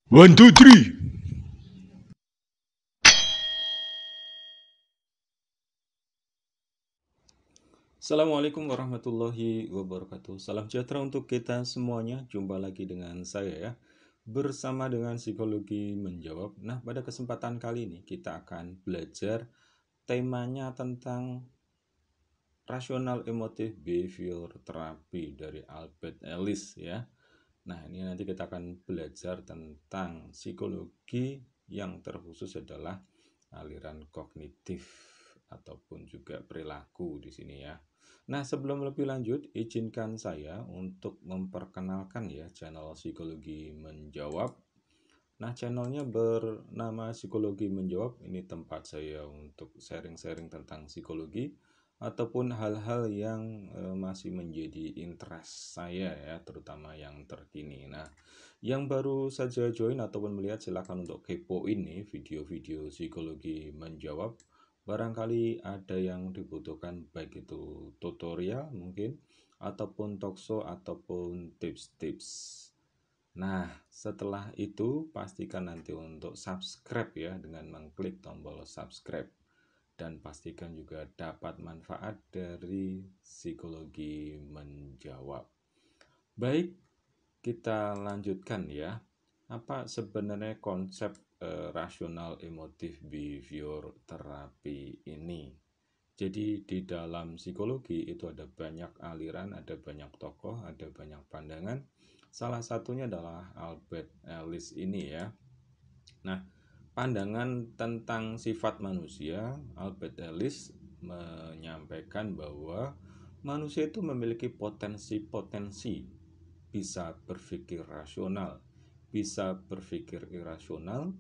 One, two, three. Assalamualaikum warahmatullahi wabarakatuh. Salam sejahtera untuk kita semuanya. Jumpa lagi dengan saya ya. Bersama dengan Psikologi Menjawab. Nah, pada kesempatan kali ini kita akan belajar temanya tentang Rational Emotive Behavior Therapy dari Albert Ellis ya. Nah, ini nanti kita akan belajar tentang psikologi yang terkhusus adalah aliran kognitif ataupun juga perilaku di sini ya. Nah, sebelum lebih lanjut, izinkan saya untuk memperkenalkan ya channel Psikologi Menjawab. Nah, channelnya bernama Psikologi Menjawab. Ini tempat saya untuk sharing-sharing tentang psikologi ataupun hal-hal yang masih menjadi interest saya ya, terutama yang terkini. Nah, yang baru saja join ataupun melihat silakan untuk kepoin nih video-video Psikologi Menjawab. Barangkali ada yang dibutuhkan baik itu tutorial mungkin ataupun talkshow ataupun tips-tips. Nah, setelah itu pastikan nanti untuk subscribe ya dengan mengklik tombol subscribe dan pastikan juga dapat manfaat dari psikologi menjawab. Baik, kita lanjutkan ya. Apa sebenarnya konsep rasional emotif behavior terapi ini? Jadi di dalam psikologi itu ada banyak aliran, ada banyak tokoh, ada banyak pandangan. Salah satunya adalah Albert Ellis ini ya. Nah, pandangan tentang sifat manusia, Albert Ellis menyampaikan bahwa manusia itu memiliki potensi-potensi, bisa berpikir rasional, bisa berpikir irasional,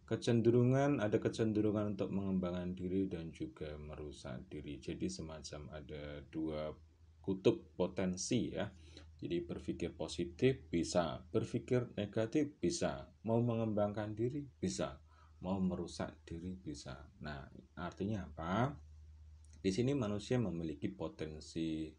ada kecenderungan untuk mengembangkan diri dan juga merusak diri. Jadi semacam ada dua kutub potensi ya. Jadi berpikir positif bisa, berpikir negatif bisa, mau mengembangkan diri bisa, mau merusak diri bisa. Nah, artinya apa? Di sini manusia memiliki potensi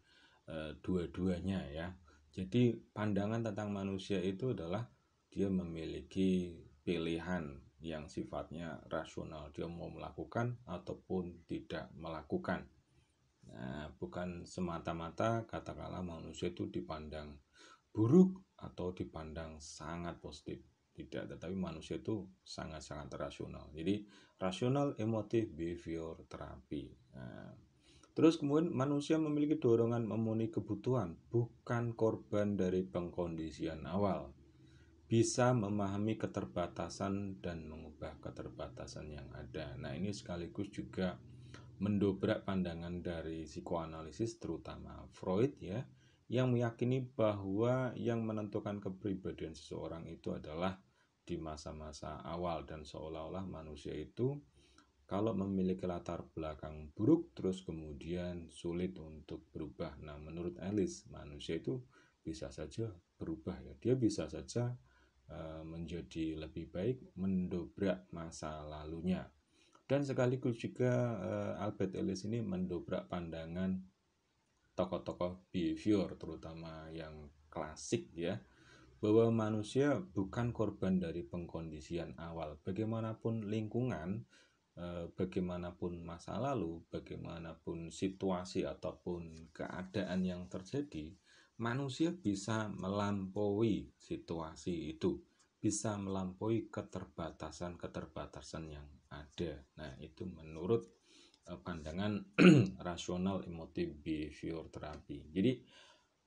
dua-duanya ya. Jadi pandangan tentang manusia itu adalah dia memiliki pilihan yang sifatnya rasional. Dia mau melakukan ataupun tidak melakukan. Nah, bukan semata-mata katakanlah manusia itu dipandang buruk atau dipandang sangat positif. Tidak, tetapi manusia itu sangat-sangat rasional. Jadi, rasional emotive behavior therapy. Nah, terus kemudian manusia memiliki dorongan memenuhi kebutuhan, bukan korban dari pengkondisian awal. Bisa memahami keterbatasan dan mengubah keterbatasan yang ada. Nah, ini sekaligus juga mendobrak pandangan dari psikoanalisis terutama Freud ya, yang meyakini bahwa yang menentukan kepribadian seseorang itu adalah di masa-masa awal dan seolah-olah manusia itu kalau memiliki latar belakang buruk terus kemudian sulit untuk berubah. Nah, menurut Alice, manusia itu bisa saja berubah ya. Dia bisa saja menjadi lebih baik, mendobrak masa lalunya. Dan sekaligus juga Albert Ellis ini mendobrak pandangan tokoh-tokoh behavior terutama yang klasik ya, bahwa manusia bukan korban dari pengkondisian awal. Bagaimanapun lingkungan, bagaimanapun masa lalu, bagaimanapun situasi ataupun keadaan yang terjadi, manusia bisa melampaui situasi itu, bisa melampaui keterbatasan-keterbatasan yang ada. Nah, itu menurut pandangan rasional emotive behavior therapy. Jadi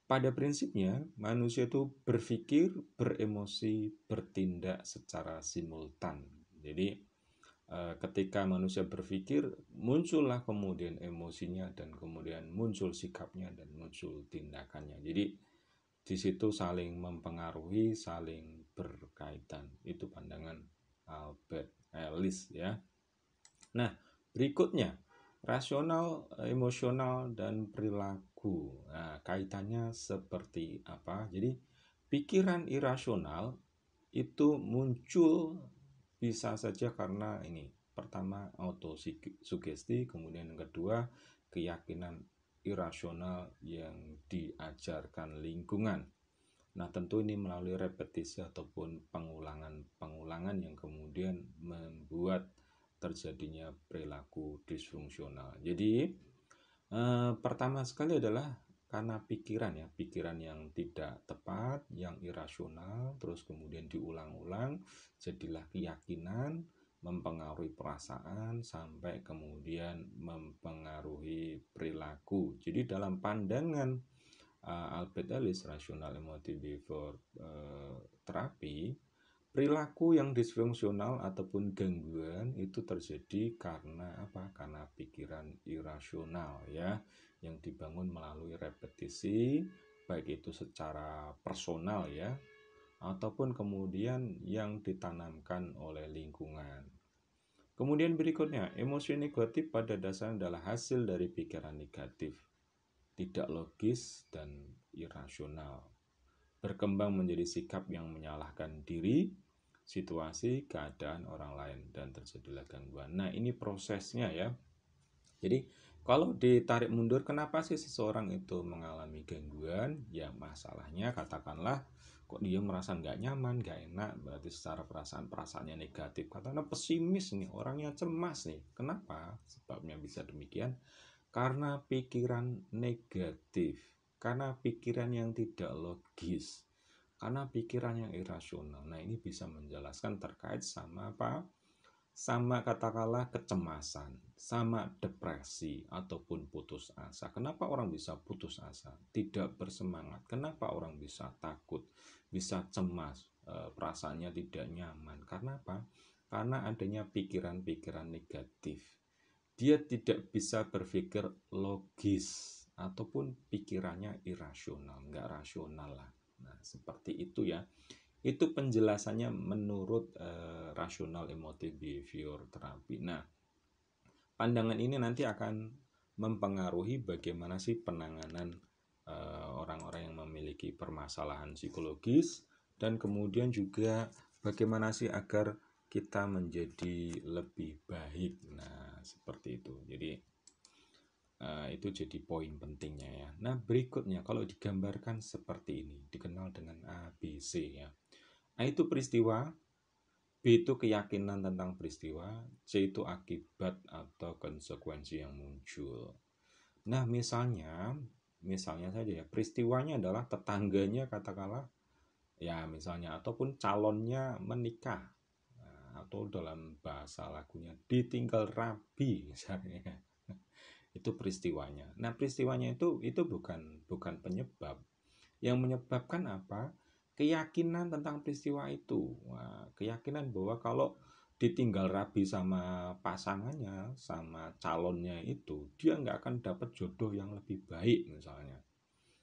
pada prinsipnya manusia itu berpikir, beremosi, bertindak secara simultan. Jadi ketika manusia berpikir, muncullah kemudian emosinya dan kemudian muncul sikapnya dan muncul tindakannya. Jadi di situ saling mempengaruhi, saling berkaitan. Itu pandangan Albert Ellis ya. Nah, berikutnya rasional, emosional dan perilaku. Nah, kaitannya seperti apa? Jadi pikiran irasional itu muncul bisa saja karena ini. Pertama, autosugesti, kemudian yang kedua, keyakinan irasional yang diajarkan lingkungan. Nah, tentu ini melalui repetisi ataupun pengulangan pasangan yang kemudian membuat terjadinya perilaku disfungsional. Jadi pertama sekali adalah karena pikiran ya, pikiran yang tidak tepat, yang irasional, terus kemudian diulang-ulang, jadilah keyakinan, mempengaruhi perasaan, sampai kemudian mempengaruhi perilaku. Jadi dalam pandangan Albert Ellis, Rational Emotive Behavior Therapy, perilaku yang disfungsional ataupun gangguan itu terjadi karena apa? Karena pikiran irasional ya, yang dibangun melalui repetisi, baik itu secara personal ya, ataupun kemudian yang ditanamkan oleh lingkungan. Kemudian berikutnya, emosi negatif pada dasarnya adalah hasil dari pikiran negatif, tidak logis dan irasional, berkembang menjadi sikap yang menyalahkan diri, situasi, keadaan orang lain, dan terjadilah gangguan. Nah, ini prosesnya ya. Jadi, kalau ditarik mundur, kenapa sih seseorang itu mengalami gangguan? Ya, masalahnya katakanlah, kok dia merasa nggak nyaman, nggak enak, berarti secara perasaannya negatif. Katakanlah pesimis nih, orangnya cemas nih. Kenapa? Sebabnya bisa demikian. Karena pikiran negatif, karena pikiran yang tidak logis, karena pikiran yang irasional. Nah, ini bisa menjelaskan terkait sama apa? Sama katakanlah kecemasan, sama depresi ataupun putus asa. Kenapa orang bisa putus asa? Tidak bersemangat. Kenapa orang bisa takut, bisa cemas, perasaannya tidak nyaman? Karena apa? Karena adanya pikiran-pikiran negatif. Dia tidak bisa berpikir logis ataupun pikirannya irasional, nggak rasional lah. Nah, seperti itu ya. Itu penjelasannya menurut rational emotive behavior therapy. Nah, pandangan ini nanti akan mempengaruhi bagaimana sih penanganan orang-orang yang memiliki permasalahan psikologis, dan kemudian juga bagaimana sih agar kita menjadi lebih baik. Nah, seperti itu. Jadi itu jadi poin pentingnya ya. Nah, berikutnya kalau digambarkan seperti ini, dikenal dengan ABC ya. A itu peristiwa, B itu keyakinan tentang peristiwa, C itu akibat atau konsekuensi yang muncul. Nah, misalnya saja ya, peristiwanya adalah tetangganya katakanlah ya misalnya, ataupun calonnya menikah. Nah, atau dalam bahasa lagunya ditinggal rabi misalnya. Itu peristiwanya. Nah, peristiwanya itu bukan penyebab. Yang menyebabkan apa? Keyakinan tentang peristiwa itu. Wah, keyakinan bahwa kalau ditinggal rabi sama pasangannya, sama calonnya itu, dia nggak akan dapat jodoh yang lebih baik misalnya.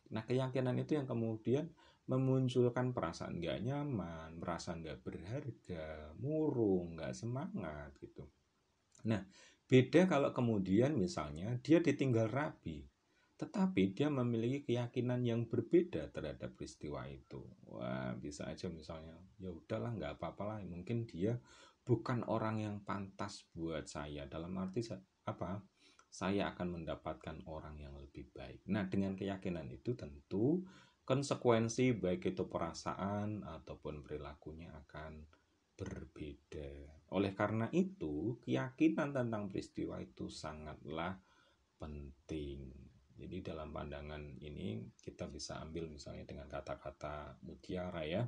Nah, keyakinan itu yang kemudian memunculkan perasaan nggak nyaman, merasa nggak berharga, murung, nggak semangat gitu. Nah, beda kalau kemudian misalnya dia ditinggal rabi, tetapi dia memiliki keyakinan yang berbeda terhadap peristiwa itu. Wah, bisa aja misalnya, ya udahlah nggak apa-apa lah, mungkin dia bukan orang yang pantas buat saya. Dalam arti apa? Saya akan mendapatkan orang yang lebih baik. Nah, dengan keyakinan itu tentu konsekuensi baik itu perasaan ataupun perilakunya akan berbeda. Oleh karena itu, keyakinan tentang peristiwa itu sangatlah penting. Jadi dalam pandangan ini kita bisa ambil misalnya dengan kata-kata mutiara ya.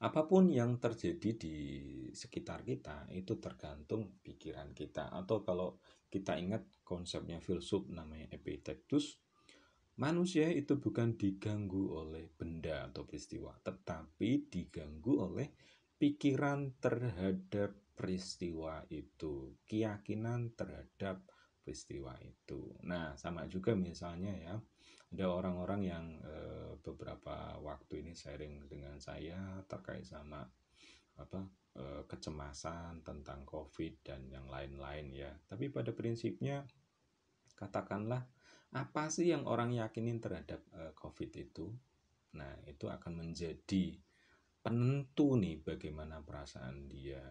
Apapun yang terjadi di sekitar kita itu tergantung pikiran kita. Atau kalau kita ingat konsepnya filsuf namanya Epictetus, manusia itu bukan diganggu oleh benda atau peristiwa, tetapi diganggu oleh pikiran terhadap peristiwa itu, keyakinan terhadap peristiwa itu. Nah, sama juga misalnya ya, ada orang-orang yang beberapa waktu ini sharing dengan saya terkait sama apa kecemasan tentang COVID dan yang lain-lain ya. Tapi pada prinsipnya katakanlah apa sih yang orang yakinin terhadap COVID itu? Nah, itu akan menjadi penentu nih bagaimana perasaan dia.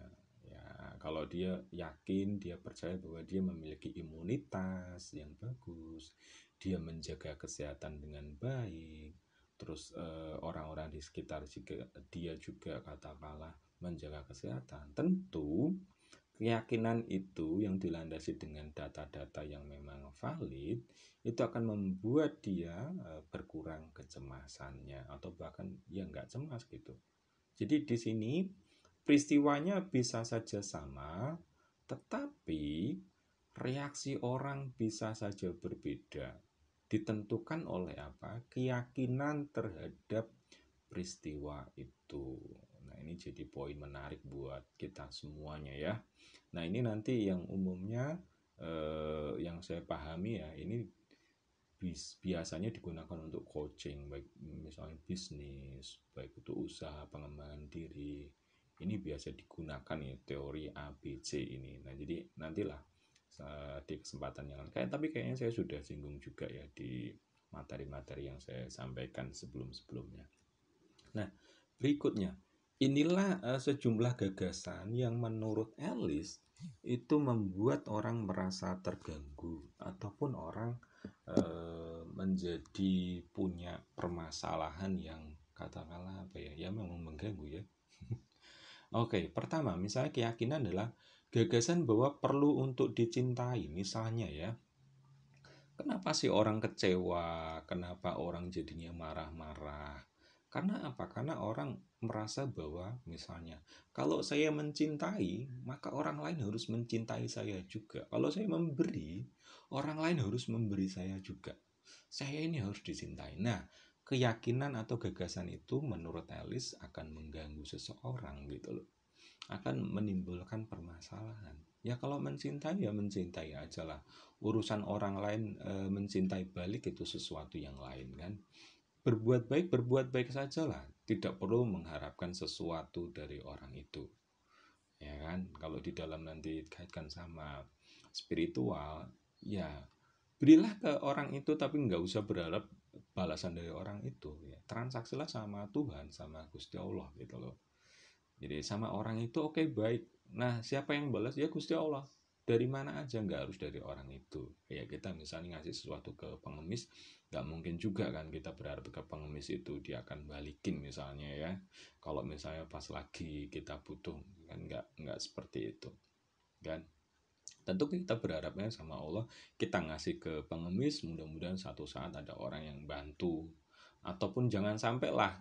Ya, kalau dia yakin, dia percaya bahwa dia memiliki imunitas yang bagus, dia menjaga kesehatan dengan baik, terus orang-orang di sekitar juga, dia juga katakanlah menjaga kesehatan. Tentu keyakinan itu yang dilandasi dengan data-data yang memang valid itu akan membuat dia berkurang kecemasannya atau bahkan ya nggak cemas gitu. Jadi di sini peristiwanya bisa saja sama, tetapi reaksi orang bisa saja berbeda. Ditentukan oleh apa? Keyakinan terhadap peristiwa itu. Nah, ini jadi poin menarik buat kita semuanya ya. Nah, ini nanti yang umumnya yang saya pahami ya, ini biasanya digunakan untuk coaching, baik misalnya bisnis, baik itu usaha pengembangan diri. Ini biasa digunakan ya teori ABC ini. Nah, jadi nantilah di kesempatan yang lain. Tapi kayaknya saya sudah singgung juga ya di materi-materi yang saya sampaikan sebelum-sebelumnya. Nah, berikutnya, inilah sejumlah gagasan yang menurut Alice itu membuat orang merasa terganggu ataupun orang menjadi punya permasalahan yang katakanlah apa ya, ya memang mengganggu ya. Oke, pertama, misalnya keyakinan adalah gagasan bahwa perlu untuk dicintai, misalnya ya. Kenapa sih orang kecewa? Kenapa orang jadinya marah-marah? Karena apa? Karena orang merasa bahwa misalnya kalau saya mencintai, maka orang lain harus mencintai saya juga. Kalau saya memberi, orang lain harus memberi saya juga. Saya ini harus dicintai. Nah, keyakinan atau gagasan itu menurut Alice akan mengganggu seseorang gitu loh. Akan menimbulkan permasalahan. Ya kalau mencintai ya mencintai aja lah. Urusan orang lain mencintai balik itu sesuatu yang lain kan. Berbuat baik saja lah. Tidak perlu mengharapkan sesuatu dari orang itu. Ya kan, kalau di dalam nanti kaitkan sama spiritual, ya berilah ke orang itu tapi nggak usah berharap balasan dari orang itu. Ya, transaksilah sama Tuhan, sama Gusti Allah gitu loh. Jadi sama orang itu oke, baik. Nah, siapa yang balas? Ya Gusti Allah. Dari mana aja, nggak harus dari orang itu. Kayak kita misalnya ngasih sesuatu ke pengemis, nggak mungkin juga kan kita berharap ke pengemis itu dia akan balikin misalnya ya. Kalau misalnya pas lagi kita butuh, kan nggak seperti itu. Kan? Tentu kita berharapnya sama Allah, kita ngasih ke pengemis, mudah-mudahan satu saat ada orang yang bantu. Ataupun jangan sampai lah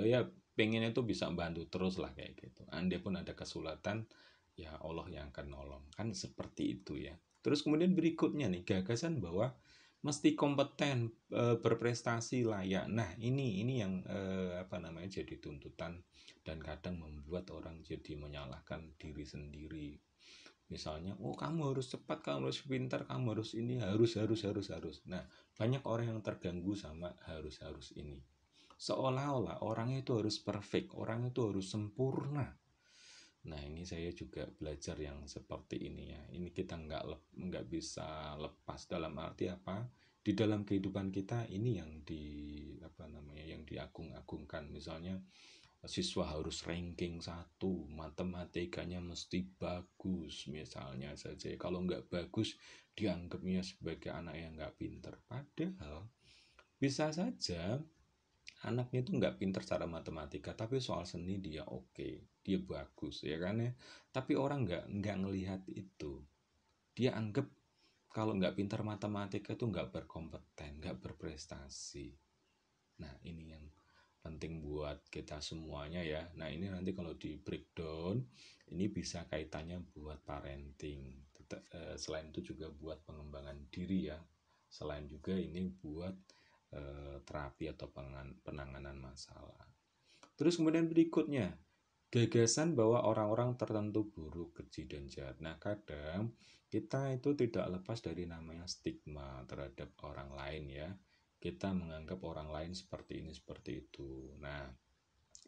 ya pengennya tuh bisa bantu terus lah kayak gitu. Andai pun ada kesulitan, ya Allah yang akan nolong. Kan seperti itu ya. Terus kemudian berikutnya nih, gagasan bahwa mesti kompeten, berprestasi, layak. Nah, ini yang apa namanya jadi tuntutan dan kadang membuat orang jadi menyalahkan diri sendiri. Misalnya, oh kamu harus cepat, kamu harus pintar, kamu harus ini, harus. Nah, banyak orang yang terganggu sama harus ini. Seolah-olah orang itu harus perfect, orang itu harus sempurna. Nah, ini saya juga belajar yang seperti ini ya. Ini kita nggak bisa lepas, dalam arti apa? Di dalam kehidupan kita ini yang apa namanya, yang diagung-agungkan. Misalnya siswa harus ranking 1, matematikanya mesti bagus misalnya saja. Kalau nggak bagus dianggapnya sebagai anak yang nggak pinter. Padahal bisa saja anaknya itu nggak pinter secara matematika, tapi soal seni dia oke, dia bagus ya kan ya. Tapi orang nggak ngelihat itu. Dia anggap kalau nggak pintar matematika itu nggak berkompeten, nggak berprestasi. Nah, ini yang penting buat kita semuanya ya. Nah, ini nanti kalau di breakdown, ini bisa kaitannya buat parenting. Selain itu juga buat pengembangan diri ya. Selain juga ini buat terapi atau penanganan masalah. Terus kemudian berikutnya, gagasan bahwa orang-orang tertentu buruk, keji, dan jahat. Nah, kadang kita itu tidak lepas dari namanya stigma terhadap orang lain ya. Kita menganggap orang lain seperti ini, seperti itu. Nah,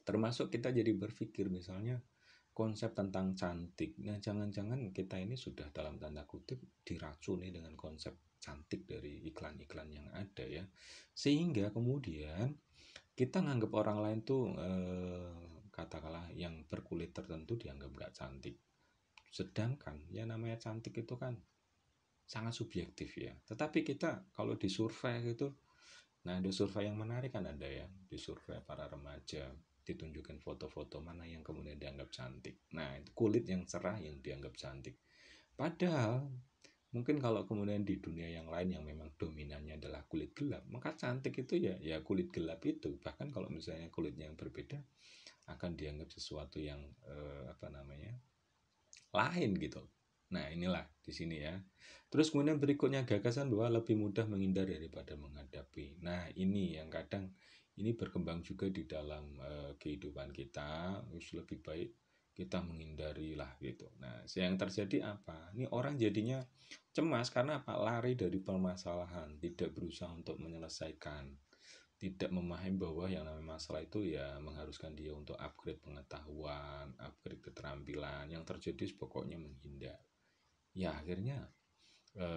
termasuk kita jadi berpikir misalnya konsep tentang cantik. Nah, jangan-jangan kita ini sudah dalam tanda kutip diracuni dengan konsep cantik dari iklan-iklan yang ada ya. Sehingga kemudian kita nganggap orang lain tuh katakanlah yang berkulit tertentu dianggap nggak cantik. Sedangkan ya namanya cantik itu kan sangat subjektif ya. Tetapi kita kalau disurvei gitu, nah di survei yang menarik kan ada ya, di survei para remaja. ditunjukkan foto-foto mana yang kemudian dianggap cantik. Nah, itu kulit yang cerah yang dianggap cantik. Padahal mungkin kalau kemudian di dunia yang lain yang memang dominannya adalah kulit gelap, maka cantik itu ya kulit gelap itu. Bahkan kalau misalnya kulitnya yang berbeda akan dianggap sesuatu yang apa namanya lain gitu. Nah inilah di sini ya. Terus kemudian berikutnya gagasan bahwa lebih mudah menghindar daripada menghadapi. Nah ini yang kadang ini berkembang juga di dalam kehidupan kita. Lebih baik kita menghindari lah gitu. Nah yang terjadi apa? Ini orang jadinya cemas karena apa? Lari dari permasalahan, tidak berusaha untuk menyelesaikan, tidak memahami bahwa yang namanya masalah itu ya mengharuskan dia untuk upgrade pengetahuan, upgrade keterampilan. Yang terjadi pokoknya menghindar. Ya akhirnya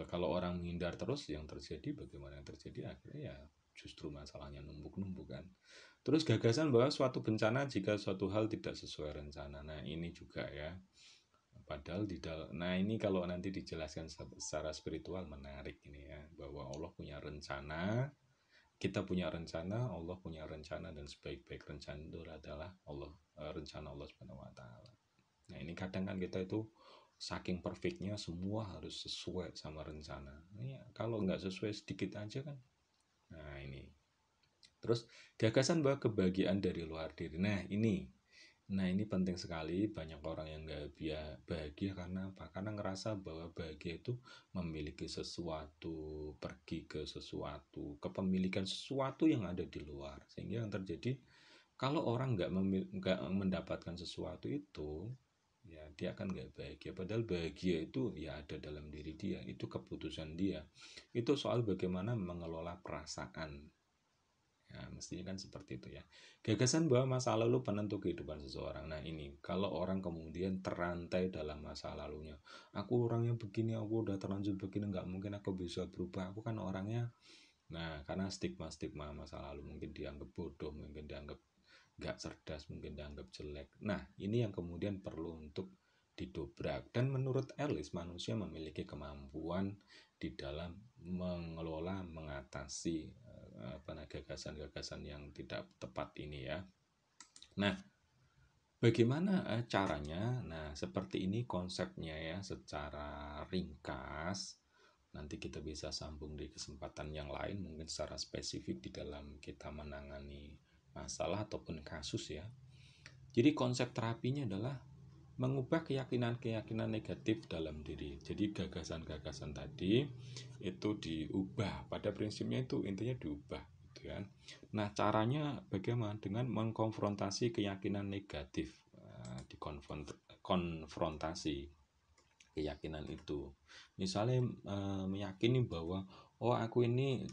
kalau orang menghindar terus yang terjadi bagaimana yang terjadi akhirnya ya justru masalahnya numpuk-numpuk kan. Terus gagasan bahwa suatu bencana jika suatu hal tidak sesuai rencana. Nah, ini juga ya. Padahal nah ini kalau nanti dijelaskan secara spiritual menarik ini ya, bahwa Allah punya rencana, kita punya rencana, Allah punya rencana, dan sebaik-baik rencana itu adalah rencana Allah Subhanahu wa taala. Nah, ini kadang kan kita itu saking perfectnya semua harus sesuai sama rencana. Ini kalau nggak sesuai sedikit aja kan. Nah, ini. Terus gagasan bahwa kebahagiaan dari luar diri. Nah, ini penting sekali. Banyak orang yang nggak bahagia karena apa? Karena ngerasa bahwa bahagia itu memiliki sesuatu, pergi ke sesuatu, kepemilikan sesuatu yang ada di luar. Sehingga yang terjadi kalau orang nggak mendapatkan sesuatu itu, ya dia akan nggak bahagia. Padahal bahagia itu ya ada dalam diri dia. Itu keputusan dia. Itu soal bagaimana mengelola perasaan. Ya, mestinya kan seperti itu ya. Gagasan bahwa masa lalu penentu kehidupan seseorang. Nah ini, kalau orang kemudian terantai dalam masa lalunya. Aku orangnya begini, aku udah terlanjur begini, nggak mungkin aku bisa berubah. Aku kan orangnya, nah karena stigma-stigma masa lalu. Mungkin dianggap bodoh, mungkin dianggap nggak cerdas, mungkin dianggap jelek. Nah ini yang kemudian perlu untuk didobrak. Dan menurut Ellis, manusia memiliki kemampuan di dalam mengelola, mengatasi gagasan-gagasan yang tidak tepat ini ya. Nah, bagaimana caranya? Nah, seperti ini konsepnya ya secara ringkas. Nanti kita bisa sambung di kesempatan yang lain, mungkin secara spesifik di dalam kita menangani masalah ataupun kasus ya. Jadi konsep terapinya adalah mengubah keyakinan-keyakinan negatif dalam diri. Jadi gagasan-gagasan tadi itu diubah. Pada prinsipnya itu intinya diubah, gitu kan. Nah, caranya bagaimana? Dengan mengkonfrontasi keyakinan negatif, dikonfrontasi keyakinan itu. Misalnya meyakini bahwa aku ini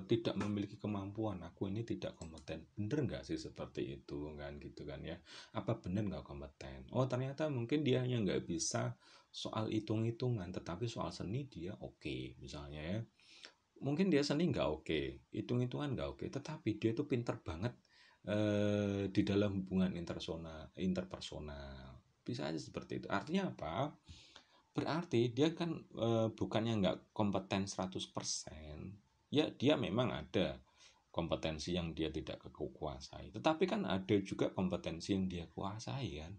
tidak memiliki kemampuan, aku ini tidak kompeten. Bener nggak sih seperti itu kan gitu kan ya? Apa bener nggak kompeten? Ternyata mungkin dia hanya nggak bisa soal hitung-hitungan, tetapi soal seni dia oke, misalnya ya. Mungkin dia seni nggak oke, hitung-hitungan nggak oke, tetapi dia tuh pinter banget di dalam hubungan interpersonal. Bisa aja seperti itu. Artinya apa? Berarti dia kan bukannya nggak kompeten 100%, ya dia memang ada kompetensi yang dia tidak kuasai. Tetapi kan ada juga kompetensi yang dia kuasai kan.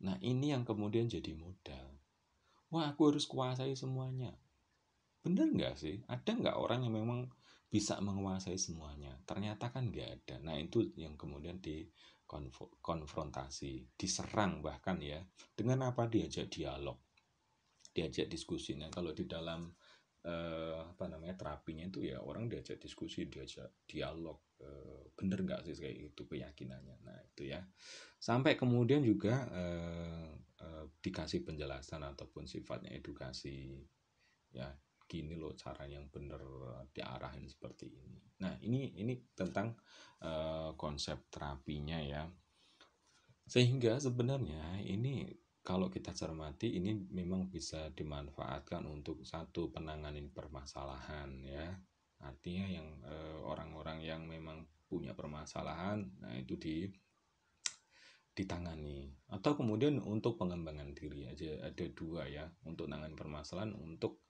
Nah ini yang kemudian jadi modal. Wah aku harus kuasai semuanya. Bener nggak sih? Ada nggak orang yang memang bisa menguasai semuanya? Ternyata kan nggak ada. Nah itu yang kemudian dikonfrontasi, diserang bahkan ya. Dengan apa? Diajak dialog, diajak diskusi. Nah kalau di dalam terapinya itu ya orang diajak diskusi, diajak dialog, bener nggak sih kayak itu keyakinannya. Nah itu ya, sampai kemudian juga dikasih penjelasan ataupun sifatnya edukasi ya, gini loh cara yang bener, diarahin seperti ini. Nah ini tentang konsep terapinya ya. Sehingga sebenarnya ini kalau kita cermati ini memang bisa dimanfaatkan untuk satu penanganan permasalahan ya. Artinya yang orang-orang yang memang punya permasalahan, nah itu ditangani. Atau kemudian untuk pengembangan diri aja ada dua ya, untuk menangani permasalahan, untuk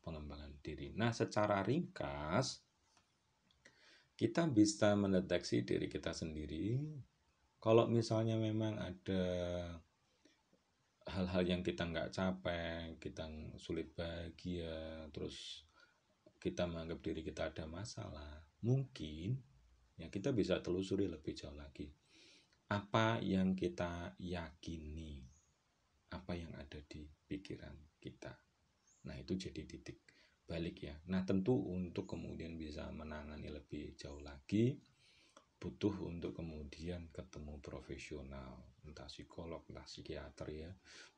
pengembangan diri. Nah, secara ringkas Kita bisa mendeteksi diri kita sendiri. Kalau misalnya memang ada hal-hal yang kita nggak capai, kita sulit bahagia, terus kita menganggap diri kita ada masalah, mungkin ya kita bisa telusuri lebih jauh lagi. Apa yang kita yakini, apa yang ada di pikiran kita. Nah, itu jadi titik balik ya. Nah, tentu untuk kemudian bisa menangani lebih jauh lagi, butuh untuk kemudian ketemu profesional, entah psikolog, entah psikiater ya,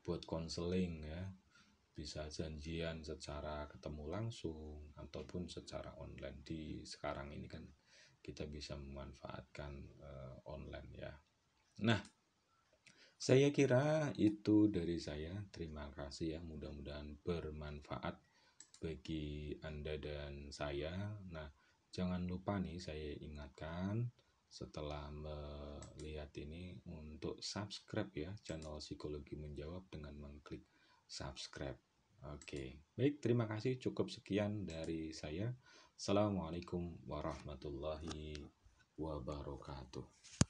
buat konseling ya. Bisa janjian secara ketemu langsung ataupun secara online. Di sekarang ini kan kita bisa memanfaatkan online ya. Nah, saya kira itu dari saya. Terima kasih ya, mudah-mudahan bermanfaat bagi Anda dan saya. Nah, jangan lupa nih saya ingatkan setelah melihat ini untuk subscribe ya channel Psikologi Menjawab dengan mengklik subscribe. Oke, baik, terima kasih. Cukup sekian dari saya. Assalamualaikum warahmatullahi wabarakatuh.